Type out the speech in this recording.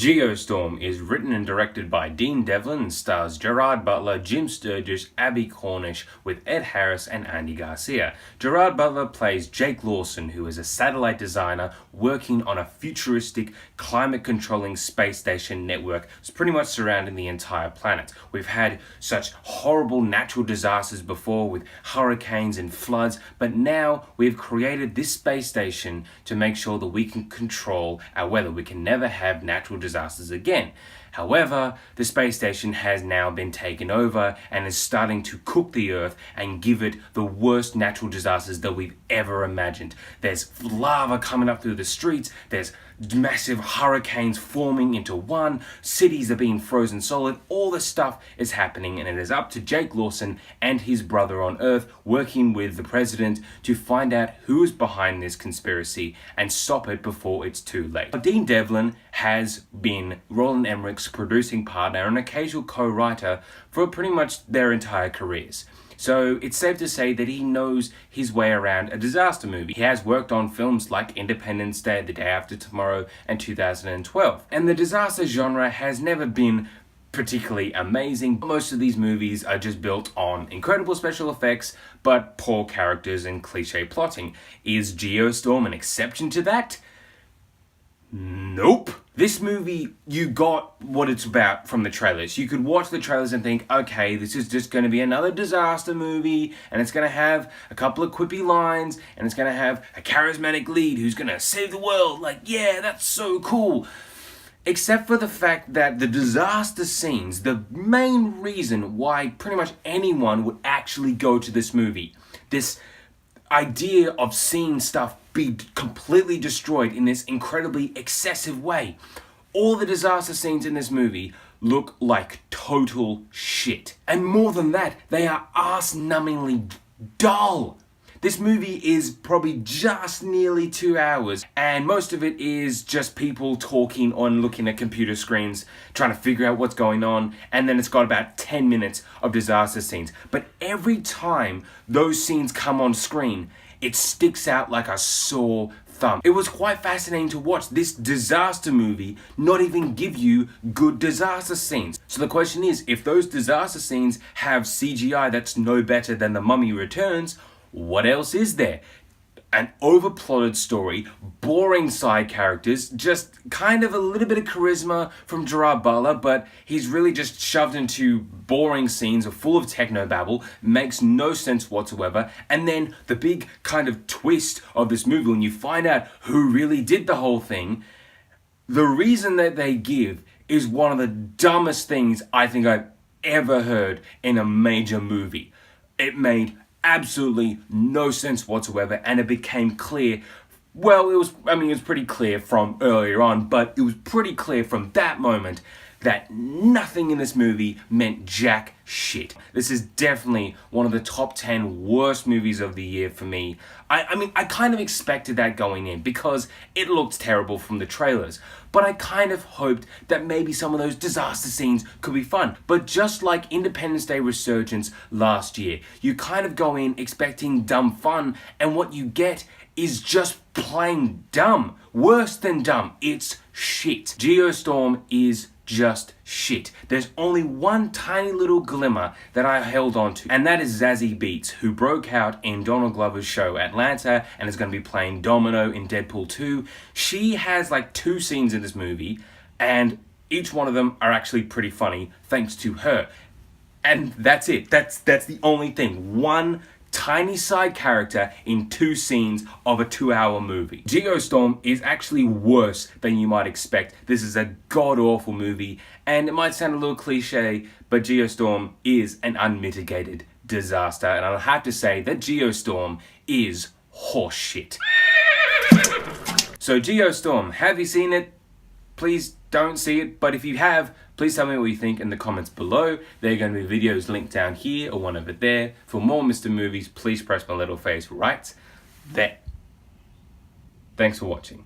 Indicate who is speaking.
Speaker 1: Geostorm is written and directed by Dean Devlin and stars Gerard Butler, Jim Sturgis, Abby Cornish, with Ed Harris and Andy Garcia. Gerard Butler plays Jake Lawson, who is a satellite designer working on a futuristic climate-controlling space station network that's pretty much surrounding the entire planet. We've had such horrible natural disasters before with hurricanes and floods, but now we've created this space station to make sure that we can control our weather. We can never have natural disasters again. However, the space station has now been taken over and is starting to cook the Earth and give it the worst natural disasters that we've ever imagined. There's lava coming up through the streets, there's massive hurricanes forming into one, cities are being frozen solid, all this stuff is happening, and it is up to Jake Lawson and his brother on Earth working with the president to find out who is behind this conspiracy and stop it before it's too late. Dean Devlin has been Roland Emmerich's producing partner and occasional co-writer for pretty much their entire careers. So it's safe to say that he knows his way around a disaster movie. He has worked on films like Independence Day, The Day After Tomorrow, and 2012. And the disaster genre has never been particularly amazing. Most of these movies are just built on incredible special effects, but poor characters and cliche plotting. Is Geostorm an exception to that? Nope. This movie, you got what it's about from the trailers. You could watch the trailers and think, okay, this is just going to be another disaster movie, and it's going to have a couple of quippy lines, and it's going to have a charismatic lead who's going to save the world. Like, yeah, that's so cool. Except for the fact that the disaster scenes, the main reason why pretty much anyone would actually go to this movie, this idea of seeing stuff be completely destroyed in this incredibly excessive way. All the disaster scenes in this movie look like total shit. And more than that, they are ass-numbingly dull. This movie is probably just nearly 2 hours, and most of it is just people talking on looking at computer screens, trying to figure out what's going on, and then it's got about 10 minutes of disaster scenes. But every time those scenes come on screen, it sticks out like a sore thumb. It was quite fascinating to watch this disaster movie not even give you good disaster scenes. So the question is, if those disaster scenes have CGI that's no better than The Mummy Returns, what else is there? An overplotted story, boring side characters, just kind of a little bit of charisma from Gerard Butler, but he's really just shoved into boring scenes full of technobabble, makes no sense whatsoever, and then the big kind of twist of this movie when you find out who really did the whole thing, the reason that they give is one of the dumbest things I think I've ever heard in a major movie. It made absolutely no sense whatsoever, and it became clear, well, it was pretty clear from earlier on, but it was pretty clear from that moment that nothing in this movie meant jack shit. This is definitely one of the top 10 worst movies of the year for me. I kind of expected that going in because it looked terrible from the trailers, but I kind of hoped that maybe some of those disaster scenes could be fun. But just like Independence Day Resurgence last year, you kind of go in expecting dumb fun, and what you get is just plain dumb. Worse than dumb, it's shit. Geostorm is just shit. There's only one tiny little glimmer that I held on to, and that is Zazie Beetz, who broke out in Donald Glover's show Atlanta and is going to be playing Domino in Deadpool 2. She has like 2 scenes in this movie, and each one of them are actually pretty funny thanks to her. And that's it. That's the only thing. One tiny side character in 2 scenes of a 2-hour movie. Geostorm is actually worse than you might expect. This is a god-awful movie, and it might sound a little cliche, but Geostorm is an unmitigated disaster, and I'll have to say that Geostorm is horseshit. So Geostorm, have you seen it? Please don't see it, but if you have, please tell me what you think in the comments below. There are going to be videos linked down here or one over there. For more Mr. Movies, please press my little face right there. Thanks for watching.